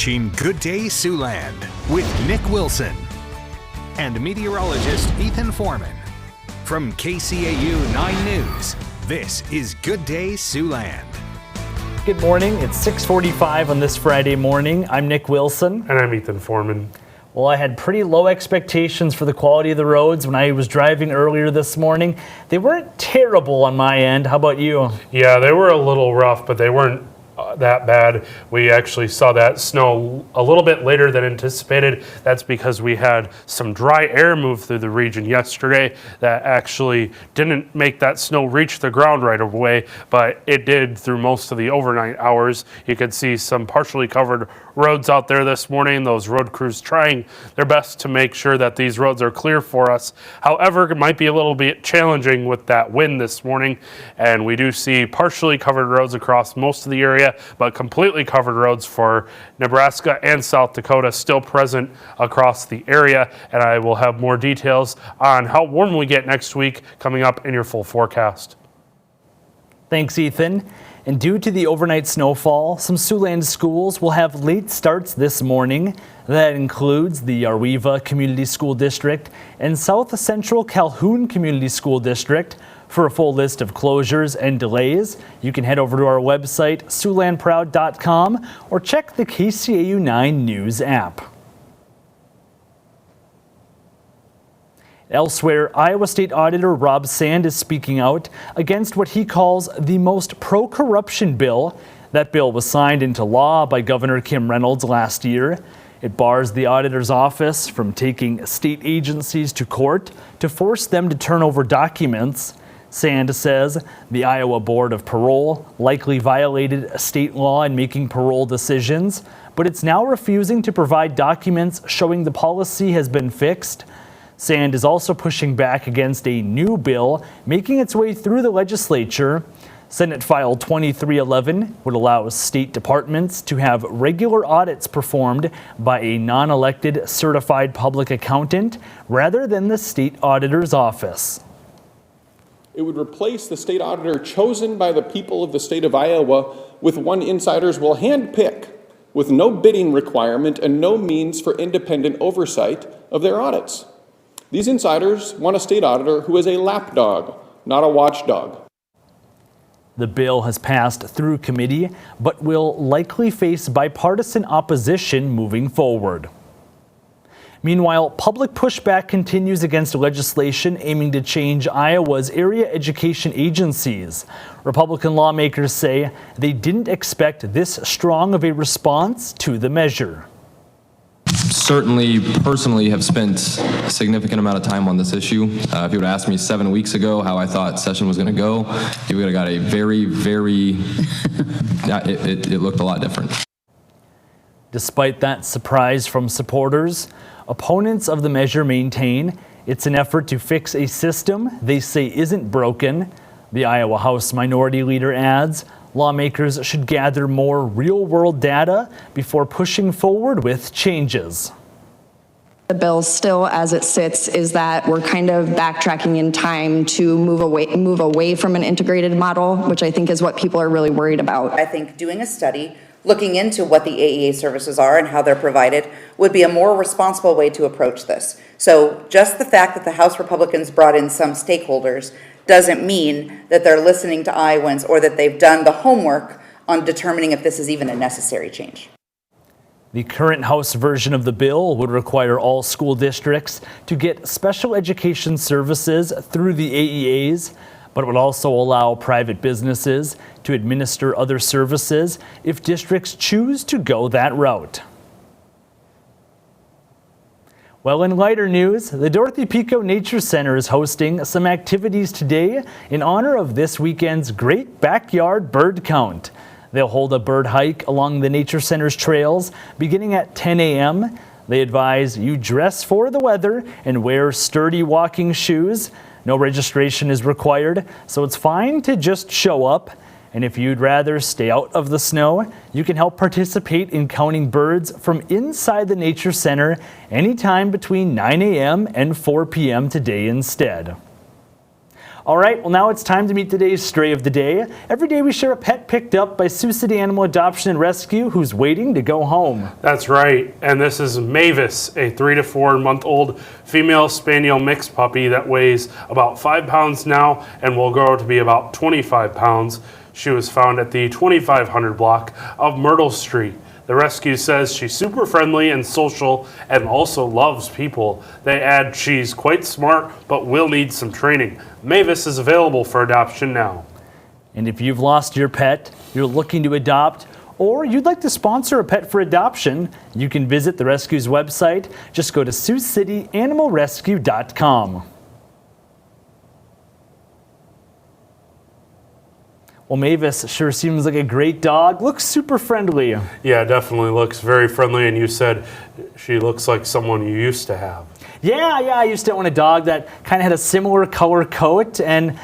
watching Good Day Siouxland with Nick Wilson and meteorologist Ethan Foreman. From KCAU 9 News, this is Good Day Siouxland. Good morning. It's 6:45 on this Friday morning. I'm Nick Wilson. And I'm Ethan Foreman. Well, I had pretty low expectations for the quality of the roads when I was driving earlier this morning. They weren't terrible on my end. How about you? Yeah, they were a little rough, but they weren't that bad. We actually saw that snow a little bit later than anticipated. That's because we had some dry air move through the region yesterday that actually didn't make that snow reach the ground right away, but it did through most of the overnight hours. You could see some partially covered roads out there this morning. Those road crews trying their best to make sure that these roads are clear for us. However, it might be a little bit challenging with that wind this morning, and we do see partially covered roads across most of the area, but completely covered roads for Nebraska and South Dakota still present across the area. And I will have more details on how warm we get next week coming up in your full forecast. Thanks, Ethan. And due to the overnight snowfall, some Siouxland schools will have late starts this morning. That includes the Arweva Community School District and South Central Calhoun Community School District. For a full list of closures and delays, you can head over to our website, siouxlandproud.com, or check the KCAU 9 News app. Elsewhere, Iowa State Auditor Rob Sand is speaking out against what he calls the most pro-corruption bill. That bill was signed into law by Governor Kim Reynolds last year. It bars the auditor's office from taking state agencies to court to force them to turn over documents. Sand says the Iowa Board of Parole likely violated a state law in making parole decisions, but it's now refusing to provide documents showing the policy has been fixed. Sand is also pushing back against a new bill making its way through the legislature. Senate File 2311 would allow state departments to have regular audits performed by a non-elected certified public accountant rather than the state auditor's office. It would replace the state auditor chosen by the people of the state of Iowa with one insiders will handpick, with no bidding requirement and no means for independent oversight of their audits. These insiders want a state auditor who is a lapdog, not a watchdog. The bill has passed through committee, but will likely face bipartisan opposition moving forward. Meanwhile, public pushback continues against legislation aiming to change Iowa's area education agencies. Republican lawmakers say they didn't expect this strong of a response to the measure. Certainly, personally, have spent a significant amount of time on this issue. If you would ask me 7 weeks ago how I thought session was going to go, you would have got a very, it looked a lot different. Despite that surprise from supporters, opponents of the measure maintain it's an effort to fix a system they say isn't broken. The Iowa House Minority Leader adds lawmakers should gather more real-world data before pushing forward with changes. The bill still, as it sits, is that we're kind of backtracking in time to move away from an integrated model, which I think is what people are really worried about. I think doing a study looking into what the AEA services are and how they're provided would be a more responsible way to approach this. So just the fact that the House Republicans brought in some stakeholders doesn't mean that they're listening to Iowans or that they've done the homework on determining if this is even a necessary change. The current House version of the bill would require all school districts to get special education services through the AEAs, but it would also allow private businesses to administer other services if districts choose to go that route. Well, in lighter news, the Dorothy Pico Nature Center is hosting some activities today in honor of this weekend's Great Backyard Bird Count. They'll hold a bird hike along the Nature Center's trails beginning at 10 a.m. They advise you dress for the weather and wear sturdy walking shoes. No registration is required, so it's fine to just show up. And if you'd rather stay out of the snow, you can help participate in counting birds from inside the Nature Center anytime between 9 a.m. and 4 p.m. today instead. All right, well now it's time to meet today's Stray of the Day. Every day we share a pet picked up by Sioux City Animal Adoption and Rescue who's waiting to go home. That's right, and this is Mavis, a 3 to 4 month old female spaniel mixed puppy that weighs about 5 pounds now and will grow to be about 25 pounds. She was found at the 2500 block of Myrtle Street. The rescue says she's super friendly and social and also loves people. They add she's quite smart but will need some training. Mavis is available for adoption now. And if you've lost your pet, you're looking to adopt, or you'd like to sponsor a pet for adoption, you can visit the rescue's website. Just go to SiouxCityAnimalRescue.com. Well, Mavis sure seems like a great dog. Looks super friendly. Yeah, definitely looks very friendly, and you said she looks like someone you used to have. Yeah, I used to own a dog that kind of had a similar color coat and,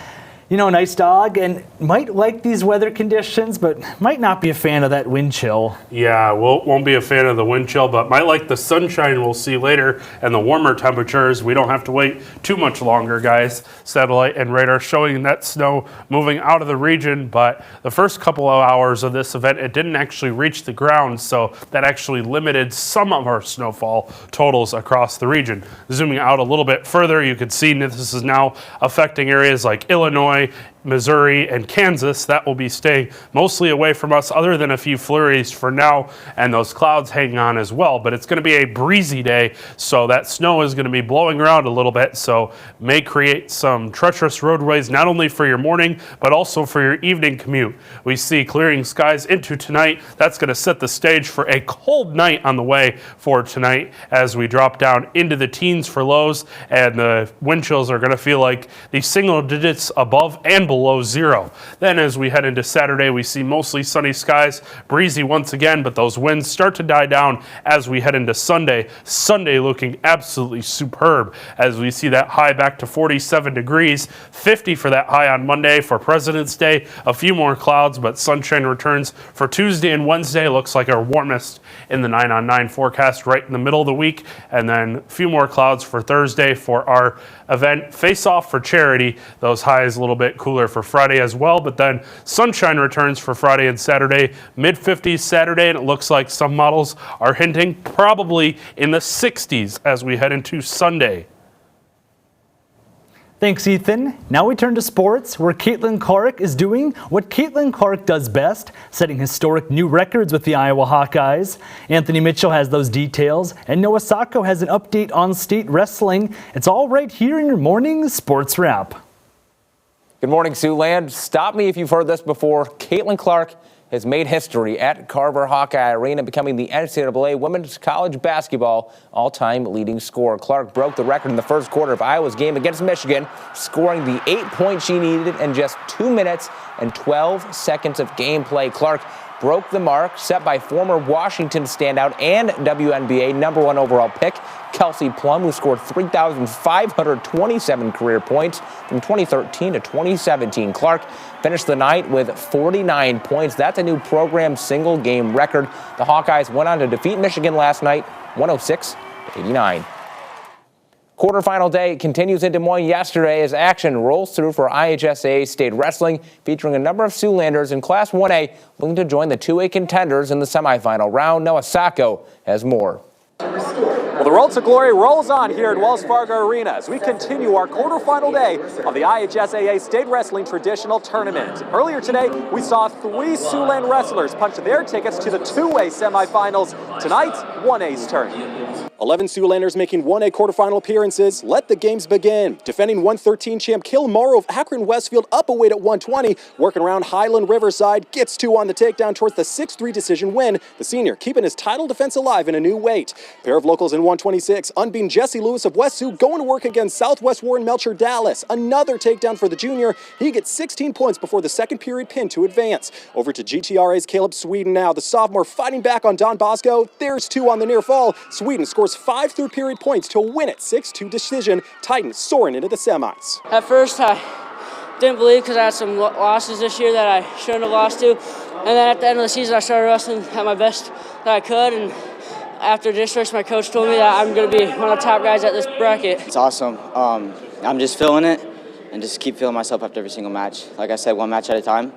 you know, nice dog, and might like these weather conditions, but might not be a fan of that wind chill. Yeah, won't be a fan of the wind chill, but might like the sunshine we'll see later and the warmer temperatures. We don't have to wait too much longer, guys. Satellite and radar showing that snow moving out of the region, but the first couple of hours of this event, it didn't actually reach the ground, so that actually limited some of our snowfall totals across the region. Zooming out a little bit further, you can see this is now affecting areas like Illinois, Missouri, and Kansas. That will be staying mostly away from us other than a few flurries for now, and those clouds hanging on as well. But it's going to be a breezy day, so that snow is going to be blowing around a little bit, so may create some treacherous roadways not only for your morning but also for your evening commute. We see clearing skies into tonight. That's going to set the stage for a cold night on the way for tonight as we drop down into the teens for lows, and the wind chills are going to feel like the single digits above and below zero. Then as we head into Saturday, we see mostly sunny skies, breezy once again, but those winds start to die down as we head into Sunday. Sunday looking absolutely superb as we see that high back to 47 degrees, 50 for that high on Monday for President's Day. A few more clouds, but sunshine returns for Tuesday and Wednesday. Looks like our warmest in the 9 on 9 forecast right in the middle of the week, and then a few more clouds for Thursday for our event Face Off for Charity. Those highs a little bit cooler for Friday as well, but then sunshine returns for Friday and Saturday, mid-50s Saturday, and it looks like some models are hinting probably in the 60s as we head into Sunday. Thanks, Ethan. Now we turn to sports, where Caitlin Clark is doing what Caitlin Clark does best, setting historic new records with the Iowa Hawkeyes. Anthony Mitchell has those details, and Noah Sacco has an update on state wrestling. It's all right here in your morning sports wrap. Good morning, Siouxland. Stop me if you've heard this before. Caitlin Clark has made history at Carver Hawkeye Arena, becoming the NCAA Women's College Basketball all-time leading scorer. Clark broke the record in the first quarter of Iowa's game against Michigan, scoring the 8 points she needed in just 2 minutes and 12 seconds of gameplay. Clark broke the mark set by former Washington standout and WNBA #1 overall pick Kelsey Plum, who scored 3,527 career points from 2013 to 2017. Clark finished the night with 49 points. That's a new program single-game record. The Hawkeyes went on to defeat Michigan last night, 106-89. Quarterfinal day continues in Des Moines yesterday as action rolls through for IHSAA State Wrestling, featuring a number of Siouxlanders in Class 1A looking to join the 2A contenders in the semifinal round. Noah Sacco has more. Well, the road to glory rolls on here at Wells Fargo Arena as we continue our quarterfinal day of the IHSAA State Wrestling Traditional Tournament. Earlier today, we saw 3 Siouxland wrestlers punch their tickets to the 2A semifinals. Tonight, 1A's turn. 11 Siouxlanders making 1A quarterfinal appearances. Let the games begin. Defending 113 champ Kale Morrow of Akron Westfield up a weight at 120. Working around Highland Riverside. Gets 2 on the takedown towards the 6-3 decision win. The senior keeping his title defense alive in a new weight. Pair of locals in 126. Unbeaten Jesse Lewis of West Sioux going to work against Southwest Warren Melcher Dallas. Another takedown for the junior. He gets 16 points before the second period pin to advance. Over to GTRA's Caleb Sweden now. The sophomore fighting back on Don Bosco. There's 2 on the near fall. Sweden scores 5 third period points to win it 6-2 decision. Titans soaring into the semis. At first, I didn't believe because I had some losses this year that I shouldn't have lost to. And then at the end of the season, I started wrestling at my best that I could. And after districts, my coach told me that I'm going to be one of the top guys at this bracket. It's awesome. I'm just feeling it. and just keep feeling myself after every single match. Like I said, one match at a time,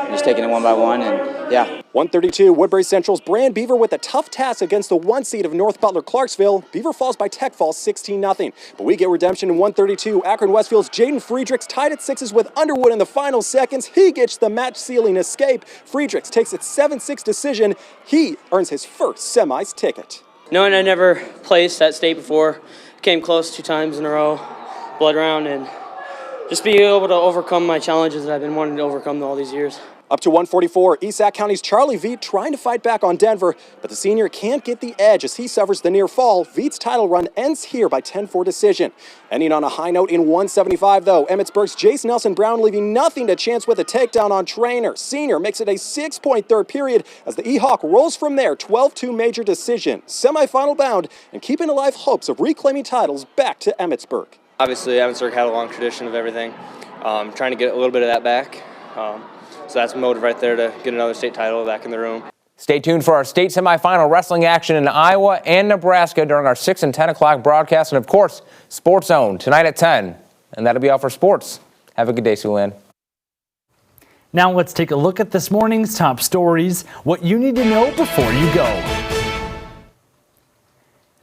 just taking it one by one, and yeah. 132, Woodbury Central's Brand Beaver with a tough task against the 1 seed of North Butler Clarksville. Beaver falls by Tech Falls 16-0. But we get redemption in 132. Akron Westfield's Jaden Friedrichs tied at 6s with Underwood in the final seconds. He gets the match-sealing escape. Friedrichs takes its 7-6 decision. He earns his first semis ticket. Knowing I never placed at state before, came close 2 times in a row, blood round, and just being able to overcome my challenges that I've been wanting to overcome all these years. Up to 144, East Sac County's Charlie Veet trying to fight back on Denver, but the senior can't get the edge as he suffers the near fall. Veet's title run ends here by 10-4 decision. Ending on a high note in 175, though, Emmitsburg's Jace Nelson Brown leaving nothing to chance with a takedown on Trainer. Senior makes it a 6-point third period as the E-Hawk rolls from there, 12-2 major decision. Semifinal bound and keeping alive hopes of reclaiming titles back to Emmitsburg. Obviously, Emmitsburg had a long tradition of everything. Trying to get a little bit of that back. So that's motive right there to get another state title back in the room. Stay tuned for our state semifinal wrestling action in Iowa and Nebraska during our 6 and 10 o'clock broadcast. And, of course, Sports Zone tonight at 10. And that'll be all for sports. Have a good day, Siouxland. Now let's take a look at this morning's top stories, what you need to know before you go.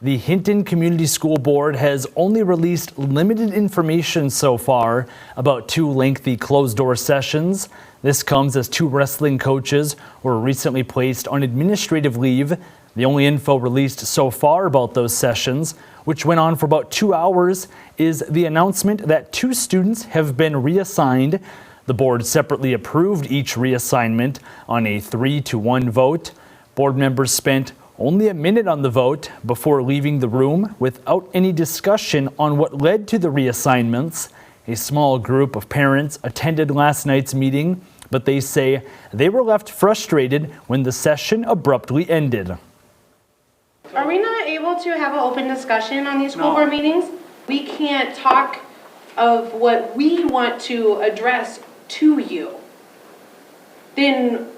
The Hinton Community School Board has only released limited information so far about 2 lengthy closed-door sessions. This comes as 2 wrestling coaches were recently placed on administrative leave. The only info released so far about those sessions, which went on for about 2 hours, is the announcement that 2 students have been reassigned. The board separately approved each reassignment on a 3-1 vote. Board members spent only a minute on the vote before leaving the room without any discussion on what led to the reassignments. A small group of parents attended last night's meeting, but they say they were left frustrated when the session abruptly ended. Are we not able to have an open discussion on these school board meetings? We can't talk of what we want to address to you. Then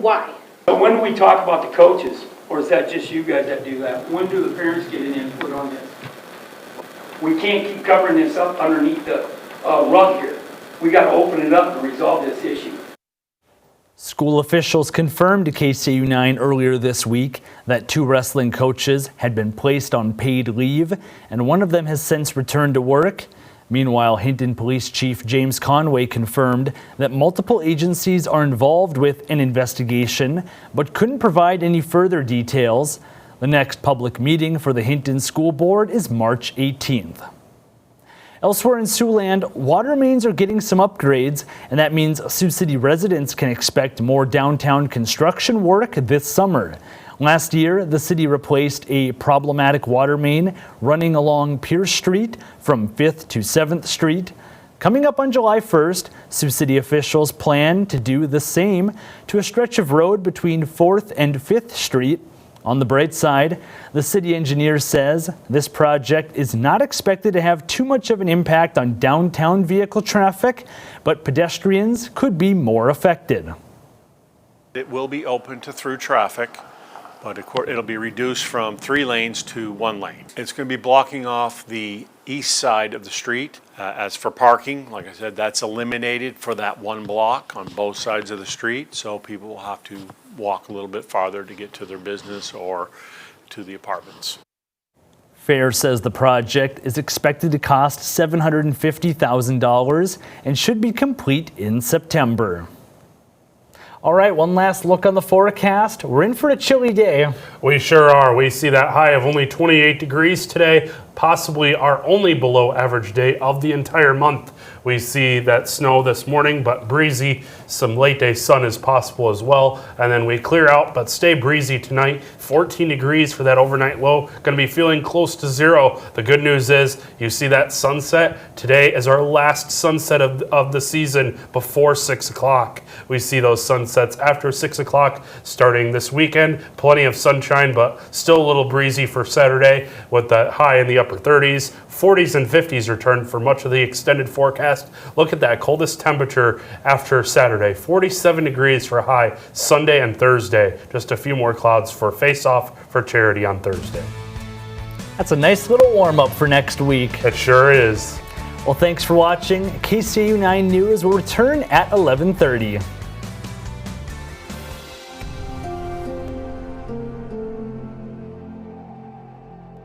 why? But when do we talk about the coaches? Or is that just you guys that do that? When do the parents get an input on this? We can't keep covering this up underneath the rug here. We got to open it up to resolve this issue. School officials confirmed to KCAU-9 earlier this week that 2 wrestling coaches had been placed on paid leave, and one of them has since returned to work. Meanwhile, Hinton Police Chief James Conway confirmed that multiple agencies are involved with an investigation, but couldn't provide any further details. The next public meeting for the Hinton School Board is March 18th. Elsewhere in Siouxland, water mains are getting some upgrades, and that means Sioux City residents can expect more downtown construction work this summer. Last year, the city replaced a problematic water main running along Pierce Street from 5th to 7th Street. Coming up on July 1st, Sioux City officials plan to do the same to a stretch of road between 4th and 5th Street. On the bright side, the city engineer says this project is not expected to have too much of an impact on downtown vehicle traffic, but pedestrians could be more affected. It will be open to through traffic, but it'll be reduced from 3 lanes to 1 lane. It's going to be blocking off the east side of the street. As for parking, like I said, that's eliminated for that 1 block on both sides of the street, so people will have to walk a little bit farther to get to their business or to the apartments. Fair says the project is expected to cost $750,000 and should be complete in September. All right, one last look on the forecast. We're in for a chilly day. We sure are. We see that high of only 28 degrees today, possibly our only below average day of the entire month. We see that snow this morning, but breezy. Some late day sun is possible as well. And then we clear out, but stay breezy tonight. 14 degrees for that overnight low. Going to be feeling close to 0. The good news is you see that sunset. Today is our last sunset of the season before 6 o'clock. We see those sunsets after 6 o'clock starting this weekend. Plenty of sunshine, but still a little breezy for Saturday with that high in the upper 30s. 40s and 50s return for much of the extended forecast. Look at that coldest temperature after Saturday. 47 degrees for a high Sunday and Thursday. Just a few more clouds for face-off for charity on Thursday. That's a nice little warm-up for next week. It sure is. Well, thanks for watching. KCAU 9 News will return at 11:30.